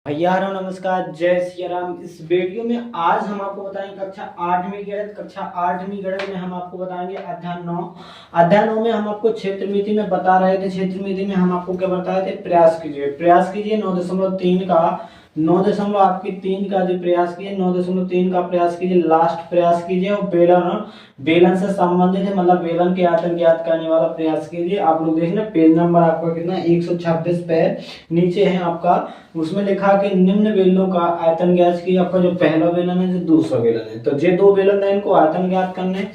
भैया नमस्कार, जय सिया राम। इस वीडियो में आज हम आपको बताएंगे कक्षा 8वीं गणित। कक्षा 8वीं गणित में हम आपको बताएंगे अध्याय 9 में हम आपको क्षेत्रमिति में बता रहे थे। क्षेत्रमिति में हम आपको क्या बताए थे, प्रयास कीजिए 9.3 का 9 आपकी 3 का जो प्रयास कीजिए 9.3 का प्रयास कीजिए, लास्ट प्रयास कीजिए और बेलन से संबंधित है, मतलब बेलन के आयतन ज्ञात करने वाला प्रयास कीजिए। आप लोग देखना पेज नंबर आपका कितना 126 पे नीचे है आपका, उसमें लिखा कि निम्न बेलनों का आयतन ज्ञात कीजिए। आपका जो पहला बेलन है, जो दूसरा बेलन है, तो ये दो बेलन है, इनको आयतन ज्ञात करने।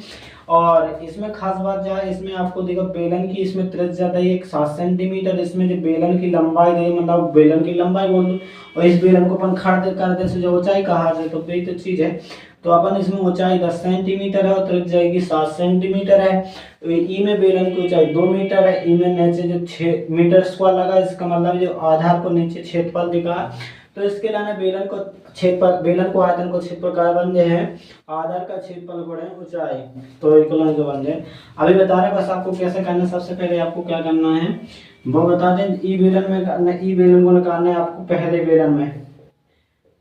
और इसमें खास बात जो है, इसमें आपको देखो बेलन की इसमें त्रिज्या दी है 7 सेंटीमीटर। इसमें जो बेलन की लंबाई दी, मतलब बेलन की लंबाई बोल दो, और इस बेलन को अपन खड़ करते से जो ऊंचाई कहा जाए, तो वही तो चीज है। तो अपन इसमें ऊंचाई 10 सेंटीमीटर है और त्रिज्या की 7 सेंटीमीटर है। तो ई में बेलन की ऊंचाई 2 मीटर है। ई में नीचे जो 6 मीटर स्क्वायर लगा, इसका मतलब जो आधार को नीचे क्षेत्रफल दिखा। तो इसके अलावा बेलन को आयतन को क्षेत्रफल बन जाए है, आधार का क्षेत्रफल गुणे ऊंचाई, तो इक्वल जो बन जाए। अभी बता रहे बस आपको कैसे करना है। सबसे पहले आपको क्या करना है वो बता दें। ई बेलन में करना, ई बेलन को निकालना है आपको। पहले बेलन में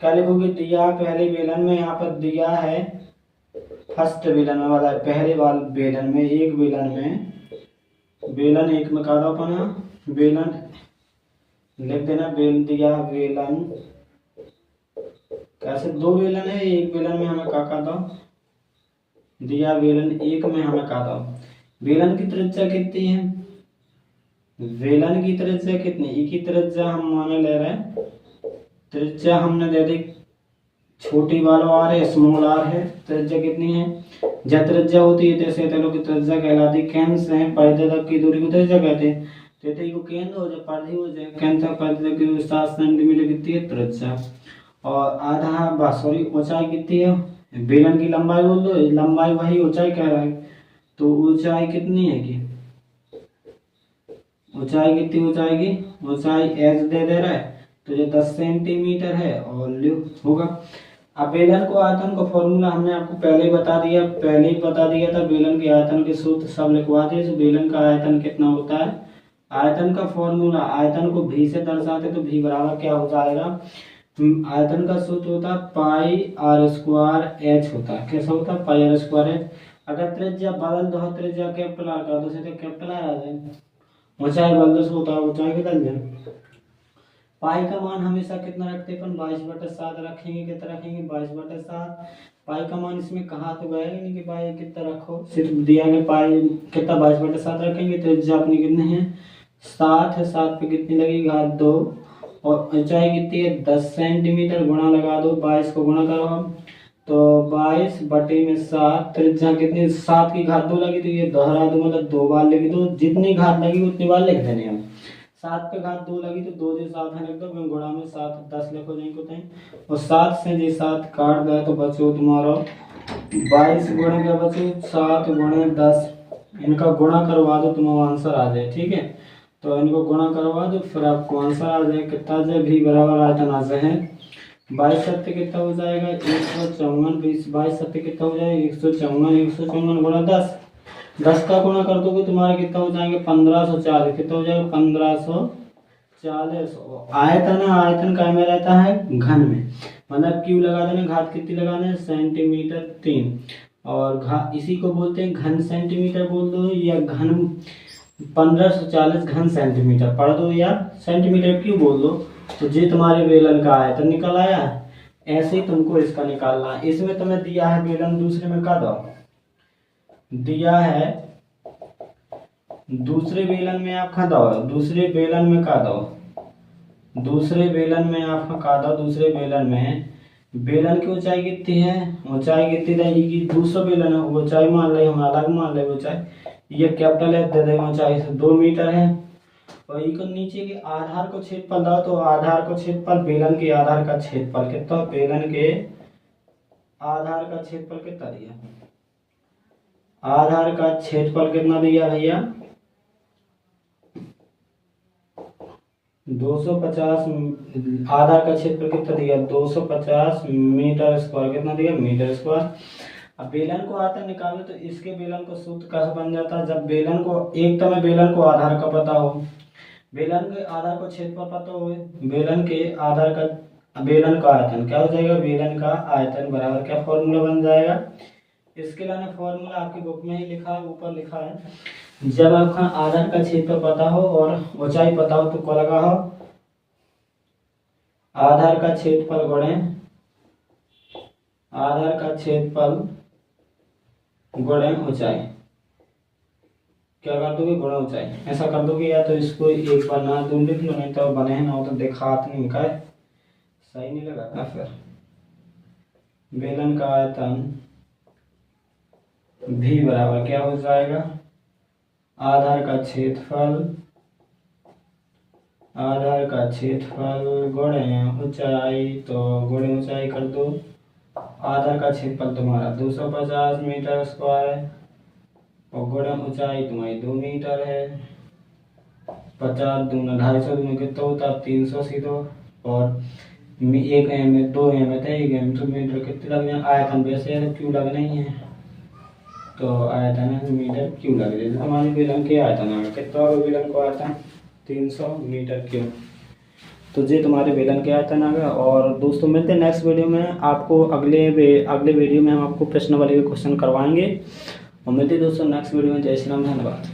क्या लिखोगे, दिया पहले बेलन में, यहाँ पर दिया है फर्स्ट बेलन में, मतलब पहले वाले बेलन में, एक बेलन में, बेलन एक में काटा अपना बेलन लिख देना। दिया बेलन कैसे, दो बेलन है, एक बेलन में हमें काटा था, दिया बेलन एक में हमें काटा। बेलन की त्रिज्या कितनी है, बेलन की त्रिज्या कितनी, ई की त्रिज्या हम माने ले रहे हैं, त्रिज्या हमने दे दी छोटी वाला आर है, स्मॉल आर है। त्रिज्या कितनी है, जब त्रिज्या होती है जैसे तलों की त्रिज्या कहलाती है। केंद्र से पर्दे तक की दूरी को त्रिज्या कहते हैं। तेतई को केंद्र हो जाए, परिधि हो जाए, केंद्र तक पर्दे तक की दूरी 7 सेंटीमीटर कितनी है त्रिज्या। और आधा सॉरी ऊंचाई कितनी है, बेलन की लंबाई बोल दो, लंबाई वही ऊंचाई कह रहा है। तो ऊंचाई कितनी है की, ऊंचाई कितनी, ऊंचाई की ऊंचाई एच दे रहा है, तो ये 10 सेंटीमीटर है और होगा। अब बेलन को आयतन का फॉर्मूला हमने आपको पहले ही बता दिया था। बेलन के आयतन के सूत्र सब लिखवा दिए। तो बेलन का आयतन कितना होता है, आयतन का फॉर्मूला, आयतन को भी से दर्शाते तो भी बराबर क्या हो जाएगा, आयतन का सूत्र होता है पाई आर स्क्वायर एच होता है। कैसा होता है, पाई आर स्क्वायर एच। अगर त्रिज्या बदल दो, त्रिज्या कैपिटल आर का दो से तो कैपिटल आर आ जाए, ऊंचाई बदल दो होता है, ऊंचाई बदल जाए। पाई का मान हमेशा कितना रखते हैं अपन, 22/7 रखेंगे। कितना रखेंगे, 22/7। पाई का मान इसमें कहा तो गया नहीं कि पाई कितना रखो, सिर्फ दिया गया पाई कितना 22/7 रखेंगे। त्रिज्या अपनी कितनी है 7 है, 7 पे कितनी लगेगी घात 2, और ऊंचाई कितनी है 10 सेंटीमीटर। गुणा लगा दो, 22 को गुणा करो हम, तो 22/7। त्रिज्या कितनी 7 की घात 2 लगी, तो ये दोहरा दो, मतलब 2 बार लिख दो। जितनी घात लगी उतनी बार लिख देने हम। 7 पे घात 2 लगी तो 2 से 7 है लिख दो, गुणा में 7 10 लिखो जाए को तई। और 7 से जी 7 काट दे तो बचो तुम्हारा 22 गुणे क्या बचे 7 गुणे 10। इनका गुणा करवा दो, तुम्हारा आंसर आ जाए। ठीक है, तो इनको गुणा करवा दो, फिर आपको आंसर आ जाए कितना जाए, भी बराबर आयतन आ जाए। 22 सत्य कितना हो जाएगा 154। 22 सत्य कितना हो जाएगा 154। 154 गुणा 10, 10 का गुणा कर दोगे तुम्हारे कितना हो जाएंगे 1540। कितना हो जाएगा 1540। आयतन है, आयतन का में रहता है घन में, मतलब क्यू लगा देना, घात कितनी लगाना है सेंटीमीटर 3। और इसी को बोलते हैं घन सेंटीमीटर बोल दो, या घन 1540 घन सेंटीमीटर पढ़ दो, या सेंटीमीटर क्यू बोल दो। तो ये तुम्हारे बेलन का आयतन निकल आया। ऐसे ही तुमको इसका निकालना है। इसमें तुम्हें दिया है बेलन, दूसरे में का दो दिया है, दूसरे बेलन में आप खा दो, दूसरे बेलन में का दो, दूसरे बेलन में आप का दो। दूसरे बेलन में बेलन की ऊंचाई कितनी है, ऊंचाई कितनी रहेगी, दूसरा बेलन है ऊंचाई मान ले, हम अलग मान ले ऊंचाई, ये कैपिटल है दे देंगे, ऊंचाई से 2 मीटर है। और ये नीचे के आधार को क्षेत्रफल दो, तो आधार को क्षेत्रफल, बेलन के आधार का क्षेत्रफल कितना, बेलन के आधार का क्षेत्रफल कितना दिया, आधार का क्षेत्रफल कितना दिया भैया 250। आधार का क्षेत्रफल कितना दिया 250 मीटर स्क्वायर। कितना दिया मीटर स्क्वायर। अब बेलन को आयतन निकालो, तो इसके बेलन को सूत्र कैसे बन जाता है, जब बेलन को एक तो में बेलन को आधार का पता हो, बेलन के आधार को क्षेत्रफल पता हो, बेलन के आधार का बेलन का आयतन क्या हो जाएगा, बेलन का आयतन बराबर क्या फॉर्मूला बन जाएगा। इसके अलावा फॉर्मूला आपकी बुक में ही लिखा है, ऊपर लिखा है। जब आपका आधार का क्षेत्रफल पता हो और ऊंचाई पता हो तो क्या लगा हो, आधार का क्षेत्रफल गुणे आधार का क्षेत्रफल गुणे ऊंचाई, क्या कर दोगे, गुणा ऊंचाई, ऐसा कर दोगे। या तो इसको एक बार ना दूर लिख लो, नहीं तो बने ना हो तो दिखात नहीं का सही नहीं लगा ना। फिर बेलन का आयतन भी बराबर क्या हो जाएगा, आधार का क्षेत्रफल गुणे ऊंचाई, तो गुणे ऊंचाई कर दो। आधार का क्षेत्रफल तुम्हारा 250 मीटर स्क्वायर और गुणे ऊंचाई तुम्हारी 2 मीटर है। 50 दूना 250 दूना कितना होता है 300 सीधो, और 1 एम में 2 एम है तो 1 एम तो मीटर कितने लग जाए, आयतन वैसे है तो क्यों लगना ही है, तो आयतन है मीटर क्यों लग जाए। हमारे बेलन के आयतन आ गया कितना होगा, बेलन को आयतन 300 मीटर क्यूब। तो ये तुम्हारे बेलन के आयतन आ गया। और दोस्तों मिलते हैं नेक्स्ट वीडियो में, आपको अगले वीडियो में हम आपको प्रश्न वाले क्वेश्चन करवाएंगे। और मिलते हैं दोस्तों नेक्स्ट वीडियो में। जय श्री राम, धन्यवाद।